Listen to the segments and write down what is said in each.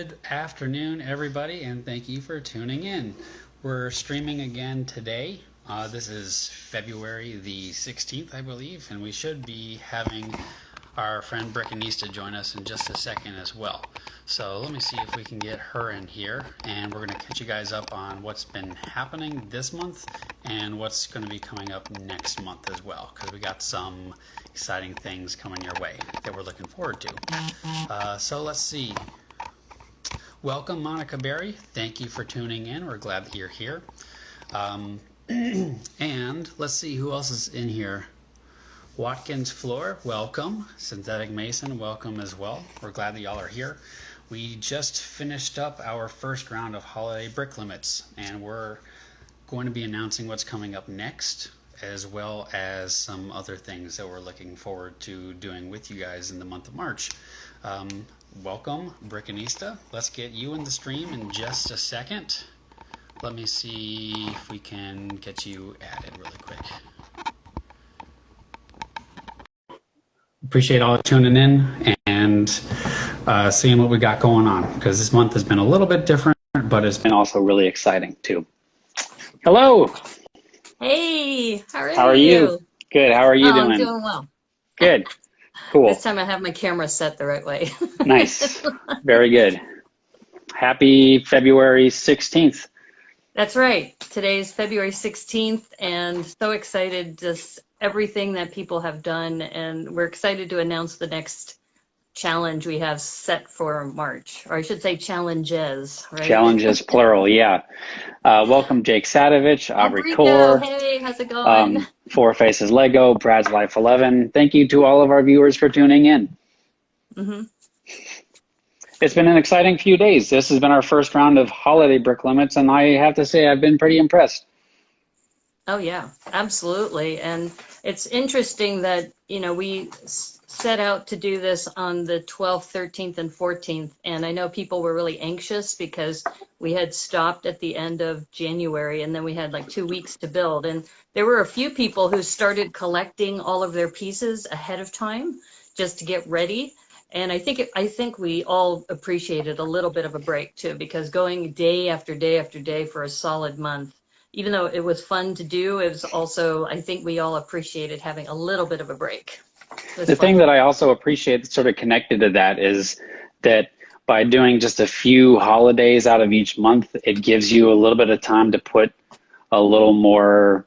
Good afternoon, everybody, and thank you for tuning in. We're streaming again today. This is February the 16th, I believe, and we should be having our friend Brickanista join us in just a second as well. So let me see if we can get her in here, and we're going to catch you guys up on what's been happening this month and what's going to be coming up next month as well, because we got some exciting things coming your way that we're looking forward to. So let's see. Welcome, Monica Berry. Thank you for tuning in. We're glad that you're here. And let's see who else is in here. Watkins Floor, welcome. Synthetic Mason, welcome as well. We're glad that y'all are here. We just finished up our first round of holiday brick limits, and we're going to be announcing what's coming up next, as well as some other things that we're looking forward to doing with you guys in the month of March. Welcome, Brickanista. Let's get you in the stream in just a second. Let me see if we can get you added really quick. Appreciate all tuning in and seeing what we got going on, because this month has been a little bit different, but it's been also really exciting too. Hello. Hey, how are you? Good. How are you doing? I'm doing well. Good. Cool. This time I have my camera set the right way. Nice. Very good. Happy February 16th. That's right. Today's February 16th, and so excited, just everything that people have done, and we're excited to announce the next challenge we have set for March, or I should say challenges, right? Challenges, plural, yeah. Welcome, Jake Sadovich, Aubrey Core. Hey, how's it going? Four Faces Lego, Brad's Life 11. Thank you to all of our viewers for tuning in. Mm-hmm. It's been an exciting few days. This has been our first round of holiday brick limits, and I have to say I've been pretty impressed. Oh yeah, absolutely. And it's interesting that, we set out to do this on the 12th, 13th, and 14th. And I know people were really anxious because we had stopped at the end of January, and then we had like 2 weeks to build. And there were a few people who started collecting all of their pieces ahead of time just to get ready. And I think we all appreciated a little bit of a break too, because going day after day after day for a solid month, even though it was fun to do, it was also, I think we all appreciated having a little bit of a break. The thing that I also appreciate that's sort of connected to that is that by doing just a few holidays out of each month, it gives you a little bit of time to put a little more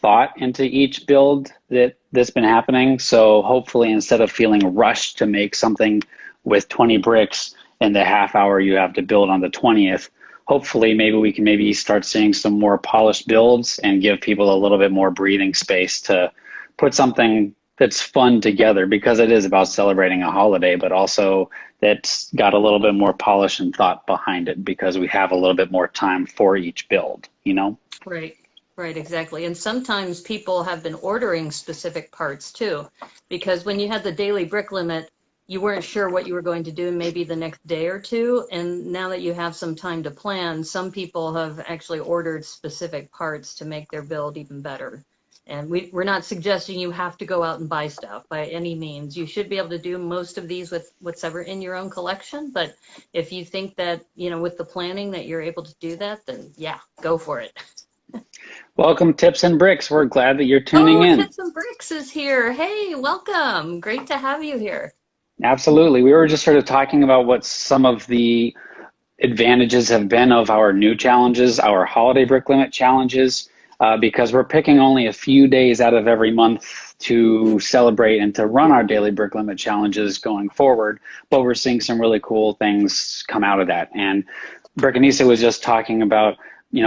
thought into each build that's been happening. So hopefully, instead of feeling rushed to make something with 20 bricks in the half hour you have to build on the 20th, hopefully maybe we can start seeing some more polished builds and give people a little bit more breathing space to put something that's fun together, because it is about celebrating a holiday, but also that's got a little bit more polish and thought behind it, because we have a little bit more time for each build, Right, exactly. And sometimes people have been ordering specific parts too, because when you had the daily brick limit, you weren't sure what you were going to do maybe the next day or two. And now that you have some time to plan, some people have actually ordered specific parts to make their build even better. And we're not suggesting you have to go out and buy stuff by any means. You should be able to do most of these with what's ever in your own collection. But if you think that, with the planning that you're able to do that, then yeah, go for it. Welcome, Tips and Bricks. We're glad that you're tuning in. Tips and Bricks is here. Hey, welcome. Great to have you here. Absolutely. We were just sort of talking about what some of the advantages have been of our new challenges, our holiday brick limit challenges, because we're picking only a few days out of every month to celebrate and to run our daily brick limit challenges going forward. But we're seeing some really cool things come out of that. And Brickanisa was just talking about,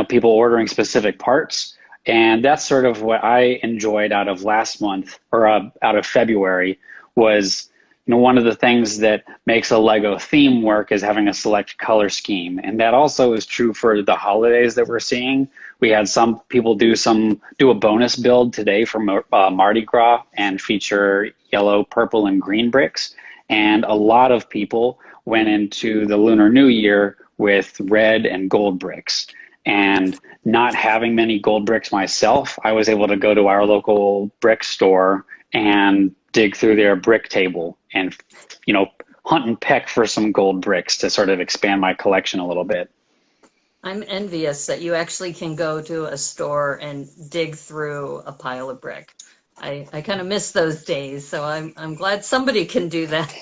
people ordering specific parts. And that's sort of what I enjoyed out of last month, or out of February, was one of the things that makes a Lego theme work is having a select color scheme. And that also is true for the holidays that we're seeing. We had some people do a bonus build today for Mardi Gras and feature yellow, purple, and green bricks. And a lot of people went into the Lunar New Year with red and gold bricks. And not having many gold bricks myself, I was able to go to our local brick store and dig through their brick table and, hunt and peck for some gold bricks to sort of expand my collection a little bit. I'm envious that you actually can go to a store and dig through a pile of brick. I kind of miss those days, so I'm glad somebody can do that.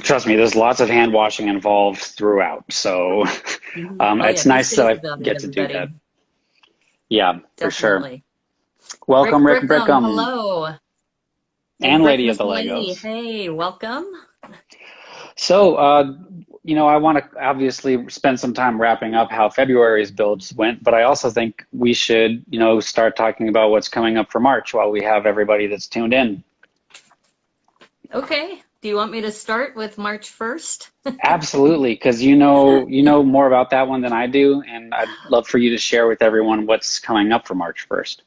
Trust me, there's lots of hand washing involved throughout. So Oh yeah, it's be nice that safe I about it, get to do that. everybody. Yeah, for sure. Definitely. Welcome, Rick Rick Brickham, Brickham hello. And and Lady of Brickmas the Lady, Legos. hey, welcome. So, I want to obviously spend some time wrapping up how February's builds went, but I also think we should, start talking about what's coming up for March while we have everybody that's tuned in. Okay, do you want me to start with March 1st? Absolutely, because you know more about that one than I do, and I'd love for you to share with everyone what's coming up for March 1st.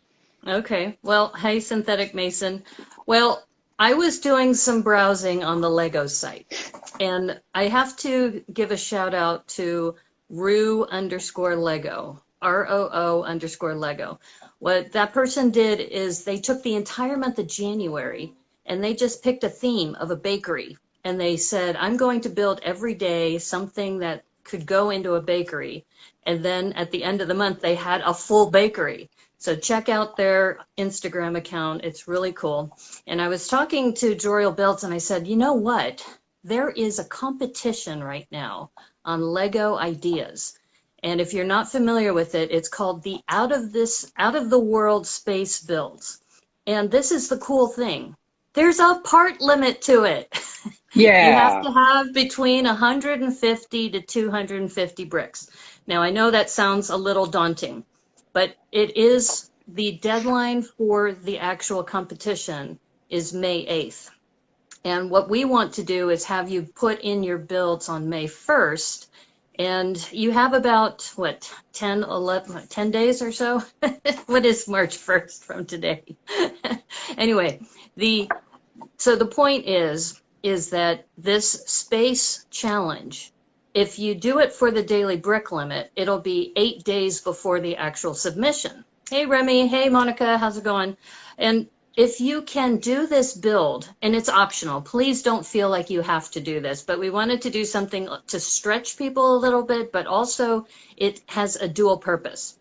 Okay, well, hey, Synthetic Mason. Well, I was doing some browsing on the Lego site, and I have to give a shout out to Roo_Lego, ROO_Lego. What that person did is they took the entire month of January and they just picked a theme of a bakery. And they said, I'm going to build every day something that could go into a bakery. And then at the end of the month, they had a full bakery. So check out their Instagram account. It's really cool. And I was talking to Joriel Belts and I said, you know what? There is a competition right now on Lego ideas. And if you're not familiar with it, it's called the Out of the World Space Builds. And this is the cool thing. There's a part limit to it. You have Yeah. to have between 150 to 250 bricks. Now, I know that sounds a little daunting, but it is the deadline for the actual competition is May 8th. And what we want to do is have you put in your builds on May 1st. And you have about, what, 10, 11, 10 days or so? What is March 1st from today? Anyway, so the point is that this space challenge, if you do it for the daily brick limit, it'll be 8 days before the actual submission. Hey, Remy. Hey, Monica. How's it going? And if you can do this build, and it's optional, please don't feel like you have to do this, but we wanted to do something to stretch people a little bit, but also it has a dual purpose.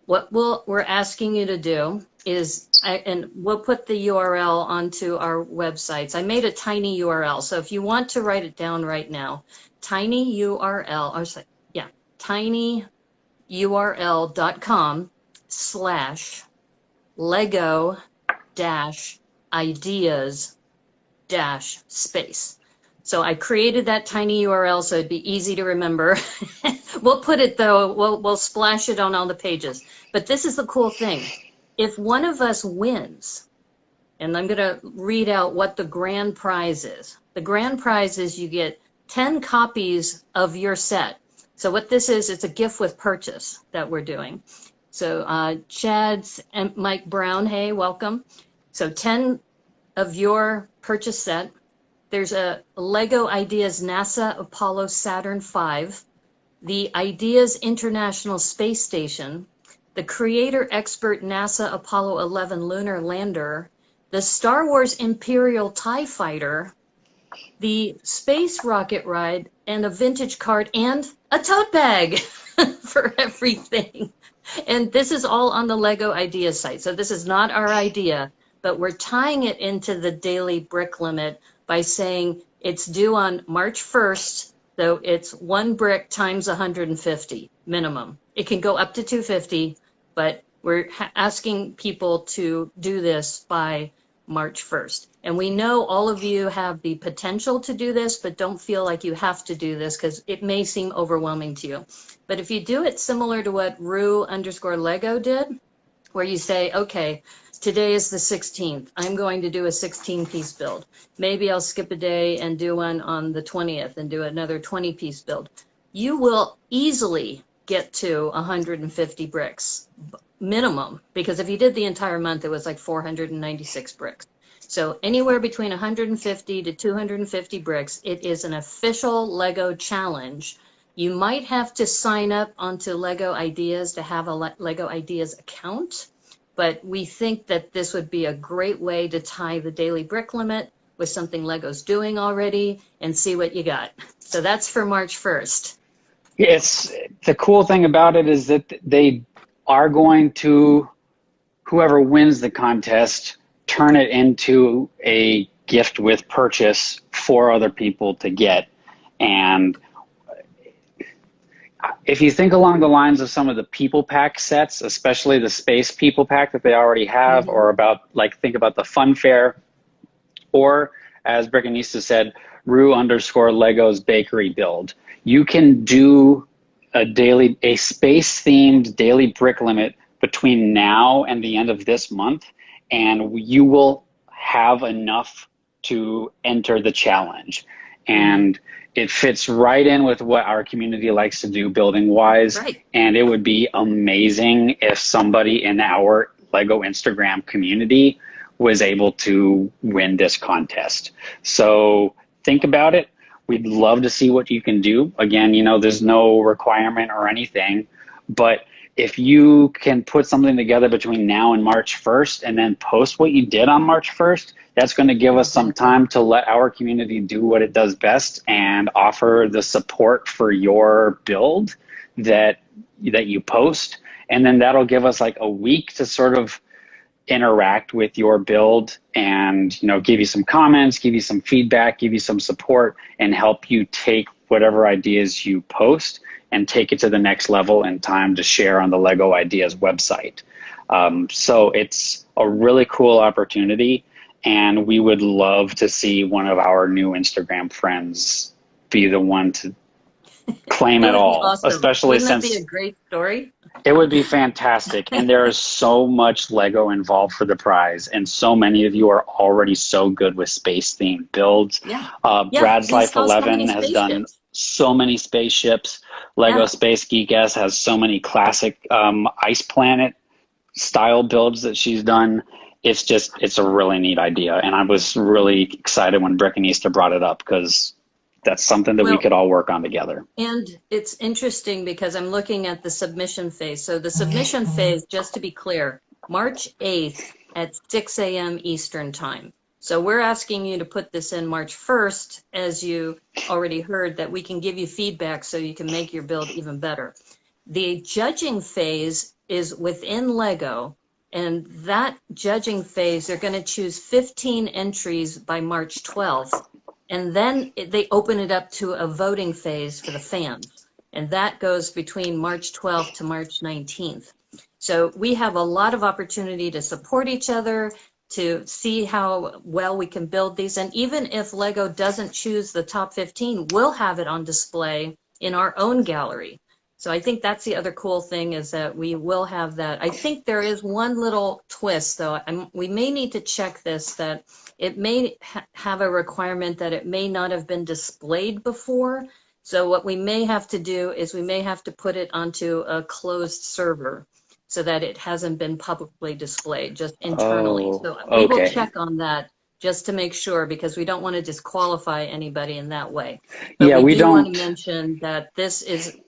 What we're asking you to do is, and we'll put the URL onto our websites. I made a tiny URL, so if you want to write it down right now, tiny URL, or yeah, tinyurl.com/Lego ideas space. So I created that tiny URL so it'd be easy to remember. We'll put it though, we'll splash it on all the pages. But this is the cool thing. If one of us wins, and I'm going to read out what the grand prize is. The grand prize is you get 10 copies of your set. So what this is, it's a gift with purchase that we're doing. So Chad's and Mike Brown, hey, welcome. So 10 of your purchase set. There's a Lego Ideas NASA Apollo Saturn V, the Ideas International Space Station, the Creator Expert NASA Apollo 11 Lunar Lander, the Star Wars Imperial TIE Fighter, the Space Rocket Ride, and a vintage card, and a tote bag for everything. And this is all on the Lego Ideas site. So this is not our idea, but we're tying it into the daily brick limit by saying it's due on March 1st, so it's one brick times 150 minimum. It can go up to 250, but we're asking people to do this by March 1st. And we know all of you have the potential to do this, but don't feel like you have to do this because it may seem overwhelming to you. But if you do it similar to what Roo_Lego did, where you say, okay, today is the 16th. I'm going to do a 16-piece build. Maybe I'll skip a day and do one on the 20th and do another 20-piece build. You will easily get to 150 bricks minimum, because if you did the entire month, it was like 496 bricks. So anywhere between 150 to 250 bricks, it is an official Lego challenge. You might have to sign up onto Lego Ideas to have a Lego Ideas account, but we think that this would be a great way to tie the daily brick limit with something Lego's doing already and see what you got. So that's for March 1st. It's the cool thing about it is that they are going to, whoever wins the contest, turn it into a gift with purchase for other people to get. And if you think along the lines of some of the people pack sets, especially the space people pack that they already have, Mm-hmm. or about like think about the fun fair, or as Brickanista said, Rue_Lego's bakery build. You can do a space themed daily brick limit between now and the end of this month, and you will have enough to enter the challenge. Mm-hmm. And it fits right in with what our community likes to do building wise. Right. And it would be amazing if somebody in our Lego Instagram community was able to win this contest. So think about it. We'd love to see what you can do. Again, there's no requirement or anything, but if you can put something together between now and March 1st and then post what you did on March 1st, that's going to give us some time to let our community do what it does best and offer the support for your build that you post. And then that'll give us like a week to sort of interact with your build and give you some comments, give you some feedback, give you some support, and help you take whatever ideas you post and take it to the next level in time to share on the Lego Ideas website. So it's a really cool opportunity, and we would love to see one of our new Instagram friends be the one to claim It it would be all, awesome. especially Wouldn't that be since a great story? it would be fantastic. And there is so much Lego involved for the prize. And so many of you are already so good with space themed builds. Yeah. Yeah. Brad's We Life saw so 11 many has done spaceships. so many spaceships. Lego Yeah. Space Geek S has so many classic Ice Planet style builds that she's done. It's a really neat idea. And I was really excited when Brickanista brought it up because that's something that we Well, could all work on together. and it's interesting because I'm looking at the submission phase. So the submission phase, just to be clear, March 8th at 6 a.m. Eastern time. So we're asking you to put this in March 1st, as you already heard, that we can give you feedback so you can make your build even better. The judging phase is within Lego, and that judging phase, they're going to choose 15 entries by March 12th. And then they open it up to a voting phase for the fans. And that goes between March 12th to March 19th. So we have a lot of opportunity to support each other, to see how well we can build these. And even if Lego doesn't choose the top 15, we'll have it on display in our own gallery. So I think that's the other cool thing, is that we will have that. I think there is one little twist, though. We may need to check this, that it may have a requirement that it may not have been displayed before. So what we may have to do is we may have to put it onto a closed server so that it hasn't been publicly displayed, just internally. Oh, So we will okay. check on that just to make sure, because we don't want to disqualify anybody in that way. But Yeah, we we do want to don't. mention that this is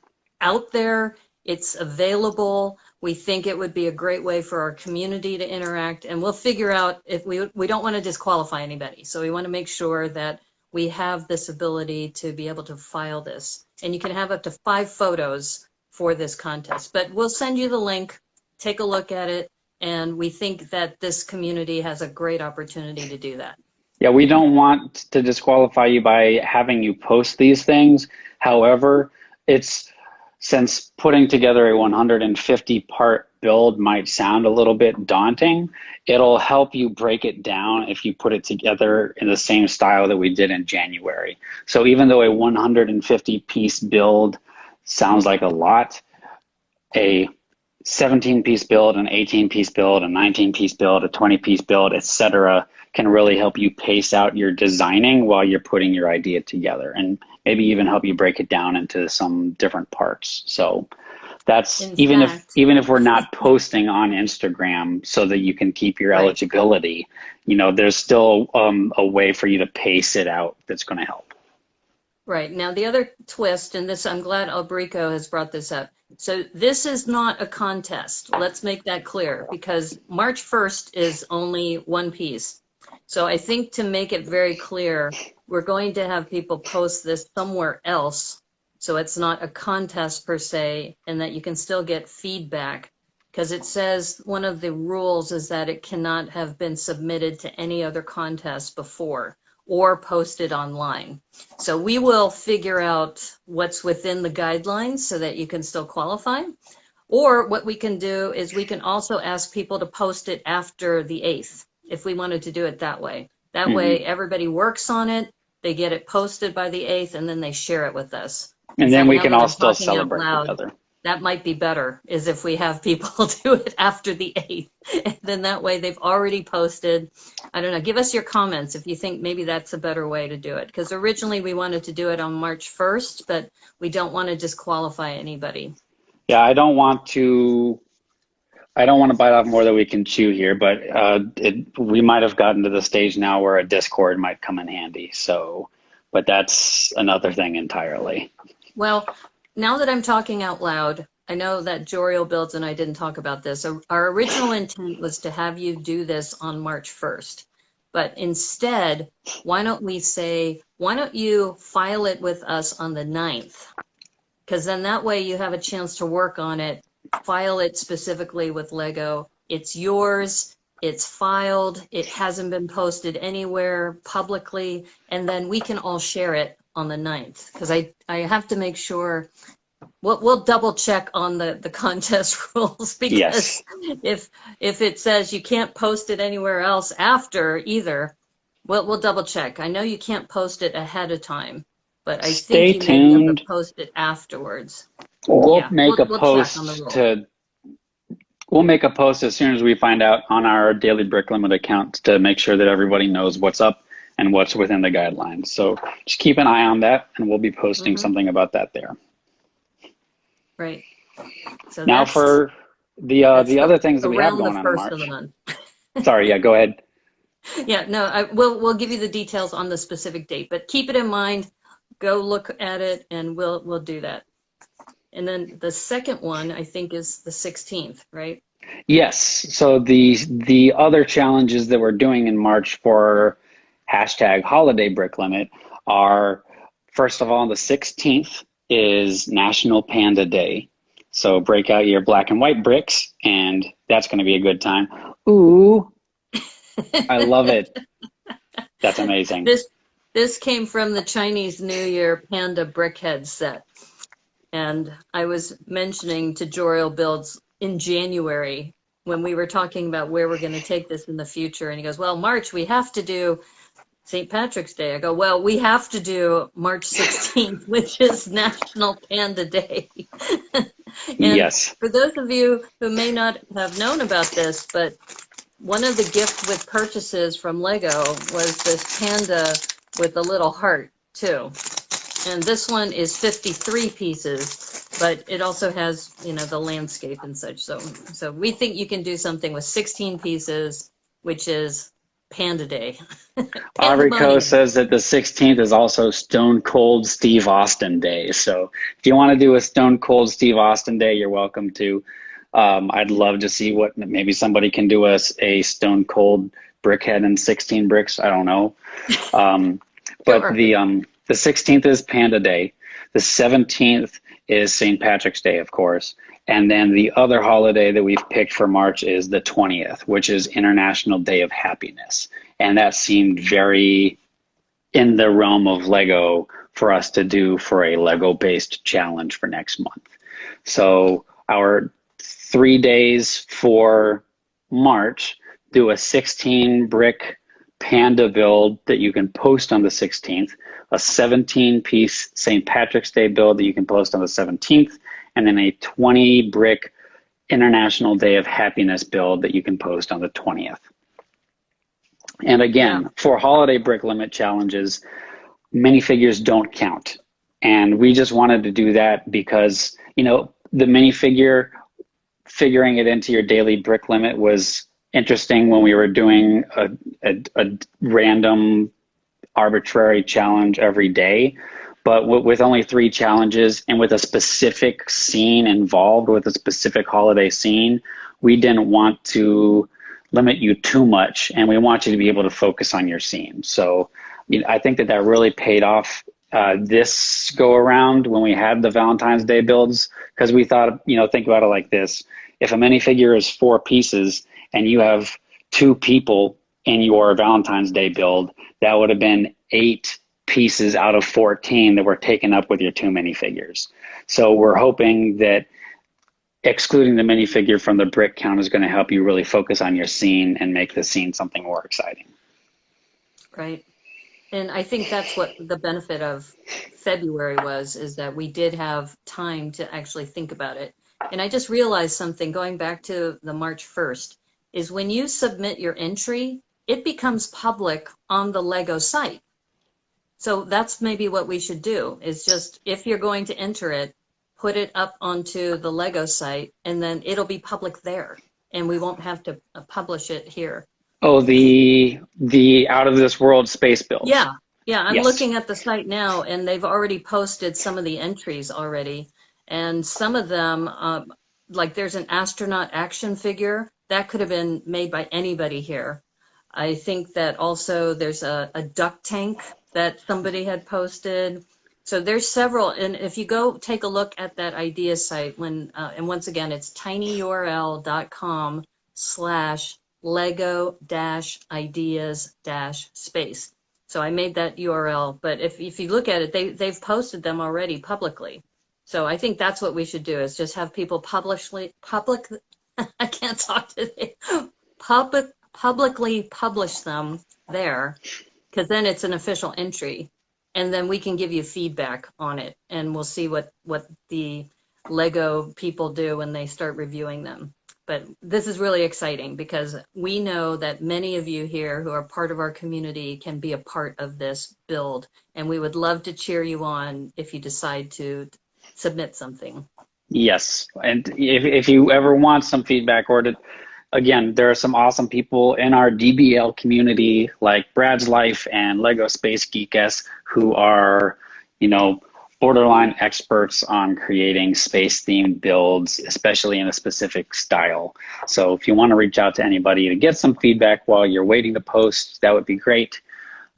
out there, it's available. We think it would be a great way for our community to interact, and we'll figure out if we don't want to disqualify anybody. So we want to make sure that we have this ability to be able to file this. And you can have up to 5 photos for this contest. But we'll send you the link, take a look at it, and we think that this community has a great opportunity to do that. Yeah, we don't want to disqualify you by having you post these things. However, it's since putting together a 150 part build might sound a little bit daunting, it'll help you break it down if you put it together in the same style that we did in January. So even though a 150 piece build sounds like a lot, a 17 piece build, an 18 piece build, a 19 piece build, a 20 piece build, etc., can really help you pace out your designing while you're putting your idea together, and maybe even help you break it down into some different parts. So that's In even if fact, we're not posting on Instagram so that you can keep your right. eligibility, there's still a way for you to pace it out that's going to help. Right. Now, the other twist, and this, I'm glad Albrico has brought this up. So this is not a contest. Let's make that clear, because March 1st is only one piece. So I think to make it very clear, we're going to have people post this somewhere else. So it's not a contest per se, and that you can still get feedback. Because it says one of the rules is that it cannot have been submitted to any other contest before or posted online. So we will figure out what's within the guidelines so that you can still qualify. Or what we can do is we can also ask people to post it after the 8th, if we wanted to do it that way. That Hmm. way everybody works on it, they get it posted by the 8th, and then they share it with us. In And then fact, we now can that all I'm still talking out celebrate loud, together. that might be better, is if we have people do it after the 8th. And then that way they've already posted. I don't know, give us your comments if you think maybe that's a better way to do it. Because originally we wanted to do it on March 1st, but we don't want to disqualify anybody. Yeah, I don't want to bite off more than we can chew here, but we might have gotten to the stage now where a Discord might come in handy. So, but that's another thing entirely. Well, now that I'm talking out loud, I know that Joriel Builds and I didn't talk about this. Our original intent was to have you do this on March 1st. But instead, why don't we say, why don't you file it with us on the 9th? Because then that way you have a chance to work on it, file it specifically with Lego. It's yours, it's filed, it hasn't been posted anywhere publicly, and then we can all share it on the 9th. Because I have to make sure, we'll double check on the contest rules, Yes. because if it says you can't post it anywhere else after either, we'll double check. I know you can't post it ahead of time, but I think Stay you may be able to tuned. post it afterwards. We'll Yeah, make a we'll check on the post rule. to we'll make a post as soon as we find out on our Daily Brick Limit account to make sure that everybody knows what's up and what's within the guidelines. So just keep an eye on that, and we'll be posting Hmm. something about that there. Right. So Now for that's the other things that we have around the going on in first of the March. month. Sorry, yeah, go ahead. Yeah, no, we'll give you the details on the specific date, but keep it in mind. Go look at it, and we'll do that. And then the second one, I think, is the 16th, right? Yes. So the other challenges that we're doing in March for hashtag holiday brick limit are, first of all, the 16th is National Panda Day. So break out your black and white bricks, and that's going to be a good time. Ooh, I love it. That's amazing. This this came from the Chinese New Year Panda brickhead set. And I was mentioning to Joriel Builds in January when we were talking about where we're going to take this in the future. And he goes, well, March, we have to do St. Patrick's Day. I go, well, we have to do March 16th, which is National Panda Day. And Yes. for those of you who may not have known about this, but one of the gift with purchases from Lego was this panda with a little heart, too. And this one is 53 pieces, but it also has, the landscape and such. So we think you can do something with 16 pieces, which is Panda Day. Aubrey Coe Pandemonium. says that the 16th is also Stone Cold Steve Austin Day. So if you want to do a Stone Cold Steve Austin Day, you're welcome to. I'd love to see what maybe somebody can do a Stone Cold brickhead and 16 bricks. I don't know. But Sure. the 16th is Panda Day. The 17th is St. Patrick's Day, of course. And then the other holiday that we've picked for March is the 20th, which is International Day of Happiness. And that seemed very in the realm of Lego for us to do for a Lego-based challenge for next month. So our 3 days for March, do a 16 brick Panda build that you can post on the 16th, a 17 piece St. Patrick's Day build that you can post on the 17th, and then a 20 brick International Day of Happiness build that you can post on the 20th. And Yeah. again, for holiday brick limit challenges, minifigures don't count. And we just wanted to do that because, the minifigure, figuring it into your daily brick limit was interesting when we were doing a random arbitrary challenge every day. But with only 3 challenges and with a specific scene involved, with a specific holiday scene, we didn't want to limit you too much, and we want you to be able to focus on your scene. So I think that really paid off this go around when we had the Valentine's Day builds, because we thought, think about it like this. If a minifigure is 4 pieces and you have 2 people in your Valentine's Day build, that would have been 8 pieces out of 14 that were taken up with your 2 minifigures. So we're hoping that excluding the minifigure from the brick count is going to help you really focus on your scene and make the scene something more exciting. Right. And I think that's what the benefit of February was, is that we did have time to actually think about it. And I just realized something going back to the March 1st is when you submit your entry, it becomes public on the Lego site. So that's maybe what we should do, is just, if you're going to enter it, put it up onto the Lego site, and then it'll be public there, and we won't have to publish it here. Oh, the out of this world space build. Yeah, yeah. I'm Yes. looking at the site now, and they've already posted some of the entries already, and some of them, like there's an astronaut action figure that could have been made by anybody here. I think that also there's a duck tank that somebody had posted. So there's several, and if you go take a look at that idea site, and once again, it's tinyurl.com/lego-ideas-space. So I made that URL, but if you look at it, they've posted them already publicly. So I think that's what we should do, is just have people I can't talk today, publicly publish them there, because then it's an official entry. And then we can give you feedback on it, and we'll see what the Lego people do when they start reviewing them. But this is really exciting, because we know that many of you here who are part of our community can be a part of this build, and we would love to cheer you on if you decide to submit something. Yes, and if you ever want some feedback, or again, there are some awesome people in our DBL community, like Brad's Life and Lego Space Geek-S, who are, borderline experts on creating space-themed builds, especially in a specific style. So if you want to reach out to anybody to get some feedback while you're waiting to post, that would be great.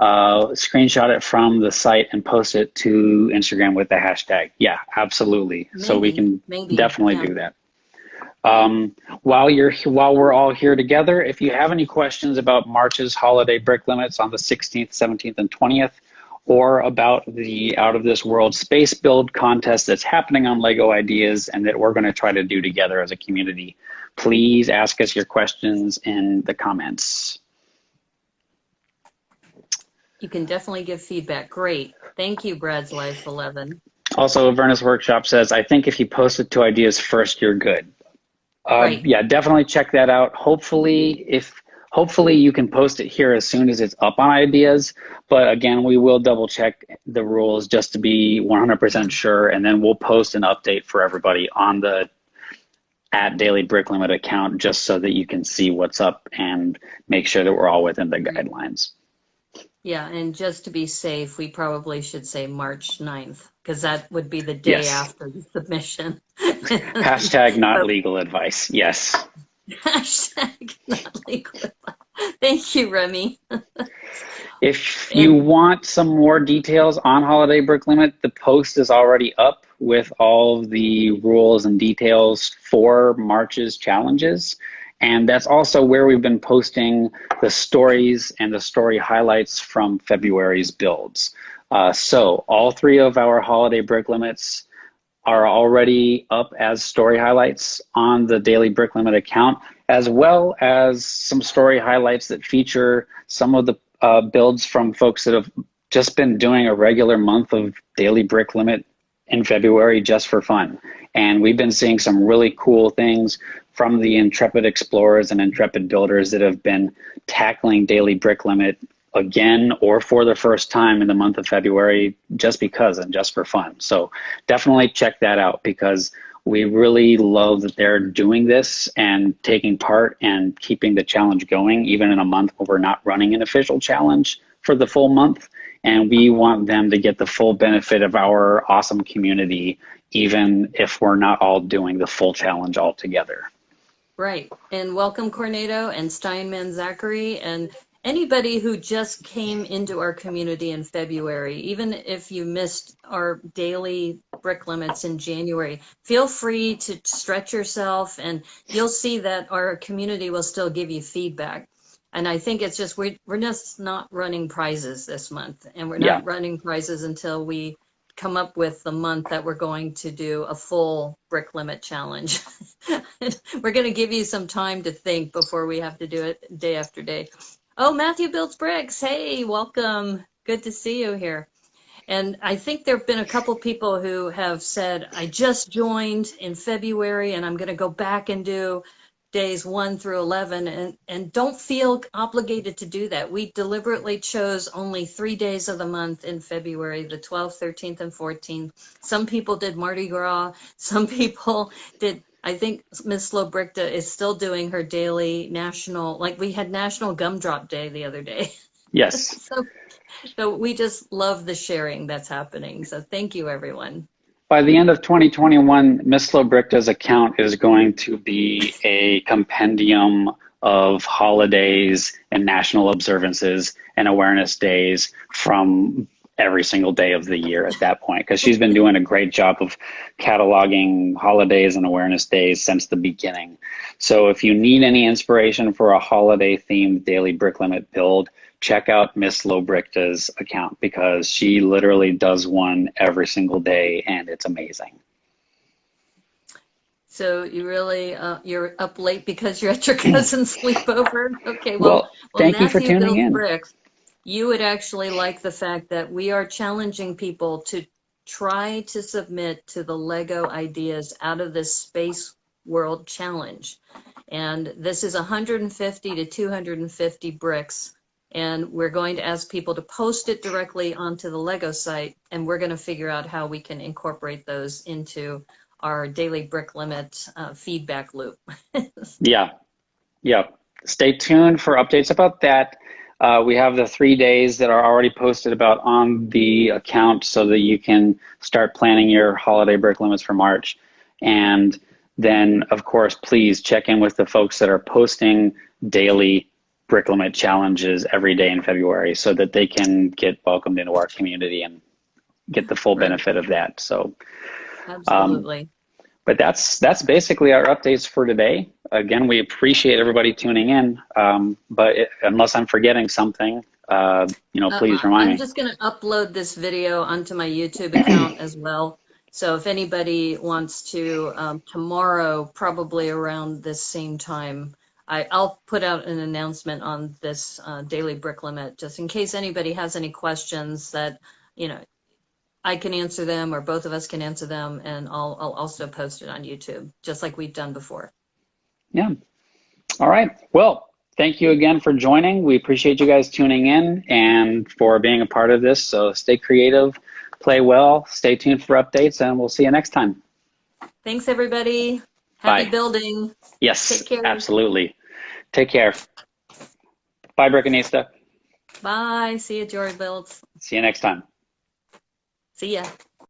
Screenshot it from the site and post it to Instagram with the hashtag. Yeah, absolutely. Maybe, so we can definitely do that. While we're all here together, if you have any questions about March's holiday brick limits on the 16th, 17th, and 20th, or about the Out of This World space build contest that's happening on Lego Ideas and that we're going to try to do together as a community, please ask us your questions in the comments. You can definitely give feedback. Great. Thank you, Brad's Life 11. Also, Avernus Workshop says, I think if you post it to Ideas first, you're good. Right. Yeah, definitely check that out. Hopefully you can post it here as soon as it's up on Ideas. But again, we will double check the rules just to be 100% sure. And then we'll post an update for everybody on the @DailyBrickLimit account, just so that you can see what's up and make sure that we're all within the guidelines. Yeah, and just to be safe, we probably should say March 9th, because that would be the day after the submission. Hashtag not legal advice. Yes. Hashtag not legal advice. Thank you, Remy. If you want some more details on Holiday Brick Limit, the post is already up with all of the rules and details for March's challenges. And that's also where we've been posting the stories and the story highlights from February's builds. So all 3 of our holiday brick limits are already up as story highlights on the Daily Brick Limit account, as well as some story highlights that feature some of the builds from folks that have just been doing a regular month of Daily Brick Limit in February just for fun. And we've been seeing some really cool things from the intrepid explorers and intrepid builders that have been tackling Daily Brick Limit again or for the first time in the month of February, just because and just for fun. So definitely check that out, because we really love that they're doing this and taking part and keeping the challenge going, even in a month where we're not running an official challenge for the full month. And we want them to get the full benefit of our awesome community, even if we're not all doing the full challenge all together. Right. And welcome Cornado and Steinman Zachary and anybody who just came into our community in February. Even if you missed our daily brick limits in January, feel free to stretch yourself and you'll see that our community will still give you feedback. And I think it's just we're just not running prizes this month, and we're Yeah. not running prizes until we come up with the month that we're going to do a full brick limit challenge. We're going to give you some time to think before we have to do it day after day. Oh, Matthew builds bricks. Hey, welcome. Good to see you here. And I think there have been a couple people who have said, I just joined in February and I'm going to go back and do days 1 through 11, and don't feel obligated to do that. We deliberately chose only 3 days of the month in February, the 12th, 13th, and 14th. Some people did Mardi Gras. Some people did, I think Miss Slobricta is still doing her daily national, like we had National Gumdrop Day the other day. Yes. So we just love the sharing that's happening. So thank you, everyone. By the end of 2021, Miss Lobricta's account is going to be a compendium of holidays and national observances and awareness days from every single day of the year at that point, because she's been doing a great job of cataloging holidays and awareness days since the beginning. So if you need any inspiration for a holiday themed daily brick limit build, check out Miss Lobricta's account, because she literally does one every single day and it's amazing. So you really you're up late because you're at your cousin's sleepover. Okay, Well, well thank you for Matthew tuning builds in. bricks. You would actually like the fact that we are challenging people to try to submit to the Lego ideas out of this Space World Challenge. And this is 150 to 250 bricks. And we're going to ask people to post it directly onto the Lego site. And we're going to figure out how we can incorporate those into our daily brick limit feedback loop. Yeah, yeah. Stay tuned for updates about that. We have the 3 days that are already posted about on the account so that you can start planning your holiday brick limits for March. And then, of course, please check in with the folks that are posting daily brick limit challenges every day in February so that they can get welcomed into our community and get the full Right. benefit of that. So, um, Absolutely. but that's basically our updates for today. Again, we appreciate everybody tuning in. Unless I'm forgetting something, please remind I'm me. just going to upload this video onto my YouTube account as well. So if anybody wants to, tomorrow, probably around this same time, I'll put out an announcement on this daily brick limit, just in case anybody has any questions that, you know, I can answer them or both of us can answer them, and I'll also post it on YouTube, just like we've done before. Yeah. All right. Well, thank you again for joining. We appreciate you guys tuning in and for being a part of this. So stay creative, play well, stay tuned for updates, and we'll see you next time. Thanks, everybody. Happy Bye. building. Yes, Take care. absolutely. Take care. Bye, Brickanista. Bye. See you, George Builds. See you next time. See ya.